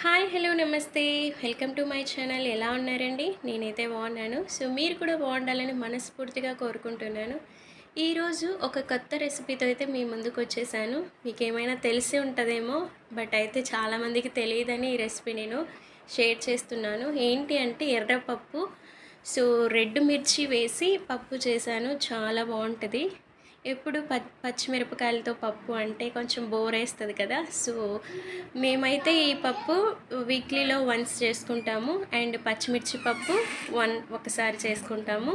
Hi hello నమస్తే. Welcome to my channel. ఎలా ఉన్నారండి? నేనైతే బాగున్నాను. సో మీరు కూడా బాగుండాలని మనస్ఫూర్తిగా కోరుకుంటున్నాను. ఈరోజు ఒక కొత్త రెసిపీతో అయితే మీ ముందుకు వచ్చేసాను. మీకు ఏమైనా తెలిసి ఉంటుందేమో, బట్ అయితే చాలామందికి తెలియదని ఈ రెసిపీ నేను షేర్ చేస్తున్నాను. ఏంటి అంటే ఎర్రపప్పు. సో రెడ్ మిర్చి వేసి పప్పు చేశాను. చాలా బాగుంటుంది. ఎప్పుడు పచ్చిమిరపకాయలతో పప్పు అంటే కొంచెం బోర్ వేస్తుంది కదా. సో మేమైతే ఈ పప్పు వీక్లీలో వన్స్ చేసుకుంటాము. అండ్ పచ్చిమిర్చి పప్పు ఒకసారి చేసుకుంటాము.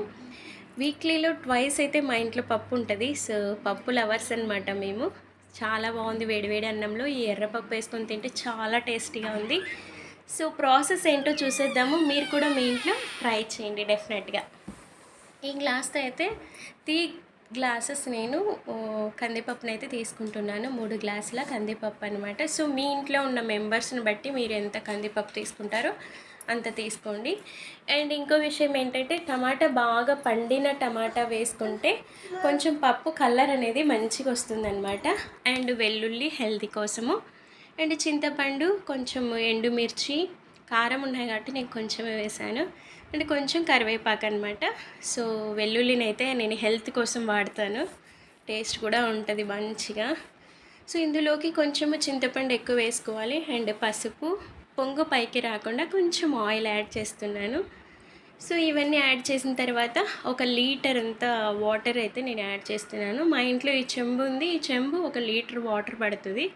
వీక్లీలో ట్వైస్ అయితే మా ఇంట్లో పప్పు ఉంటుంది. సో పప్పు లవర్స్ అనమాట మేము. చాలా బాగుంది. వేడివేడి అన్నంలో ఈ ఎర్రపప్పు వేసుకొని తింటే చాలా టేస్టీగా ఉంది. సో ప్రాసెస్ ఏంటో చూసేద్దాము. మీరు కూడా మీ ఇంట్లో ట్రై చేయండి డెఫినెట్గా. ఈ గ్లాస్తో అయితే టీ గ్లాసెస్ నేను కందిపప్పును అయితే తీసుకుంటున్నాను. 3 గ్లాసుల కందిపప్పు అనమాట. సో మీ ఇంట్లో ఉన్న మెంబర్స్ని బట్టి మీరు ఎంత కందిపప్పు తీసుకుంటారో అంత తీసుకోండి. అండ్ ఇంకో విషయం ఏంటంటే టమాటా బాగా పండిన టమాటా వేసుకుంటే కొంచెం పప్పు కలర్ అనేది మంచిగా వస్తుందన్నమాట. అండ్ వెల్లుల్లి హెల్తీ కోసము. అండ్ చింతపండు, కొంచెం ఎండుమిర్చి, కారం ఉన్నాయి కాబట్టి నేను కొంచెమే వేసాను. అండ్ కొంచెం కరివేపాకు అనమాట. సో వెల్లుల్లిని అయితే నేను హెల్త్ కోసం వాడతాను. టేస్ట్ కూడా ఉంటుంది మంచిగా. సో ఇందులోకి కొంచెము చింతపండు ఎక్కువ వేసుకోవాలి. అండ్ పసుపు, పొంగు పైకి రాకుండా కొంచెం ఆయిల్ యాడ్ చేస్తున్నాను. సో ఇవన్నీ యాడ్ చేసిన తర్వాత 1 లీటర్ అంత వాటర్ అయితే నేను యాడ్ చేస్తున్నాను. మా ఇంట్లో ఈ చెంబు ఉంది. ఈ చెంబు 1 లీటర్ వాటర్ పడుతుంది.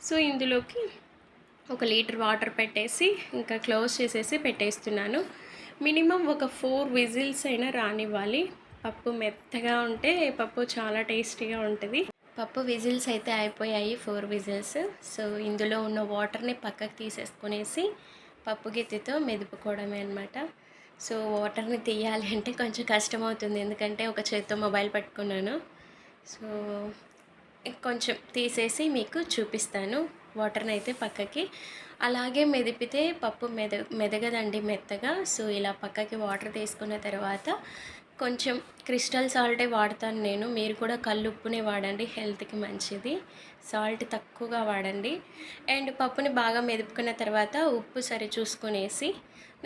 సో ఇందులోకి 1 లీటర్ వాటర్ పెట్టేసి ఇంకా క్లోజ్ చేసేసి పెట్టేస్తున్నాను. మినిమం ఒక 4 విజిల్స్ అయినా రానివ్వాలి. పప్పు మెత్తగా ఉంటే పప్పు చాలా టేస్టీగా ఉంటుంది. పప్పు విజిల్స్ అయితే అయిపోయాయి, 4 విజిల్స్. సో ఇందులో ఉన్న వాటర్ని పక్కకు తీసేసుకునేసి పప్పు గిత్తెతో మెదుపుకోవడమే అనమాట. సో వాటర్ని తీయాలి అంటే కొంచెం కష్టమవుతుంది, ఎందుకంటే ఒక చేత్తో మొబైల్ పట్టుకున్నాను. సో కొంచెం తీసేసి మీకు చూపిస్తాను. వాటర్ని అయితే పక్కకి అలాగే మెదిపితే పప్పు మెదగదండి మెత్తగా. సో ఇలా పక్కకి వాటర్ తీసుకున్న తర్వాత కొంచెం క్రిస్టల్ సాల్టే వాడతాను నేను. మీరు కూడా కల్లుప్పునే వాడండి, హెల్త్కి మంచిది. సాల్ట్ తక్కువగా వాడండి. అండ్ పప్పుని బాగా మెదుపుకున్న తర్వాత ఉప్పు సరి చూసుకునేసి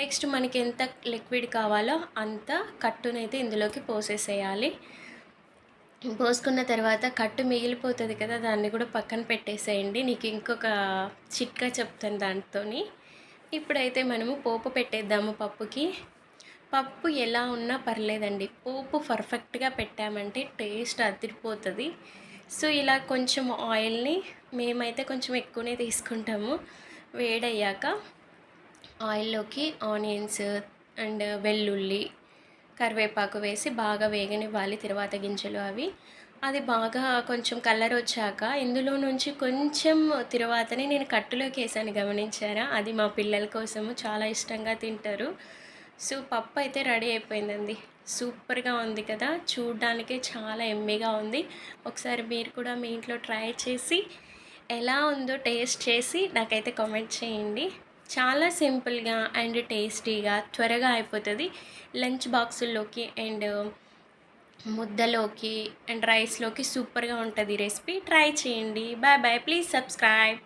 నెక్స్ట్ మనకి ఎంత లిక్విడ్ కావాలో అంత కట్టునైతే ఇందులోకి పోసేసేయాలి. పోసుకున్న తర్వాత కట్టు మిగిలిపోతుంది కదా, దాన్ని కూడా పక్కన పెట్టేసేయండి. నీకు ఇంకొక చిట్కా చెప్తాను దాంతోని. ఇప్పుడైతే మనము పోపు పెట్టేద్దాము పప్పుకి. పప్పు ఎలా ఉన్నా పర్లేదండి, పోపు పర్ఫెక్ట్గా పెట్టామంటే టేస్ట్ అదిరిపోతుంది. సో ఇలా కొంచెం ఆయిల్ని మేమైతే కొంచెం ఎక్కువనే తీసుకుంటాము. వేడయ్యాక ఆయిల్లోకి ఆనియన్స్ అండ్ వెల్లుల్లి, కరివేపాకు వేసి బాగా వేగనివ్వాలి. తర్వాత గింజలు అది బాగా కొంచెం కలర్ వచ్చాక ఇందులో నుంచి కొంచెం తర్వాతనే నేను కట్టులోకి వేసాను, గమనించారా? అది మా పిల్లల కోసము చాలా ఇష్టంగా తింటారు. సో పప్పు అయితే రెడీ అయిపోయిందండి. సూపర్గా ఉంది కదా, చూడ్డానికే చాలా ఎమ్మీగా ఉంది. ఒకసారి మీరు కూడా మీ ఇంట్లో ట్రై చేసి ఎలా ఉందో టేస్ట్ చేసి నాకైతే కామెంట్ చేయండి. చాలా సింపుల్గా అండ్ టేస్టీగా త్వరగా అయిపోతుంది. లంచ్ బాక్సుల్లోకి అండ్ ముద్దలోకి అండ్ రైస్లోకి సూపర్గా ఉంటుంది రెసిపీ. ట్రై చేయండి. Bye bye. Please subscribe.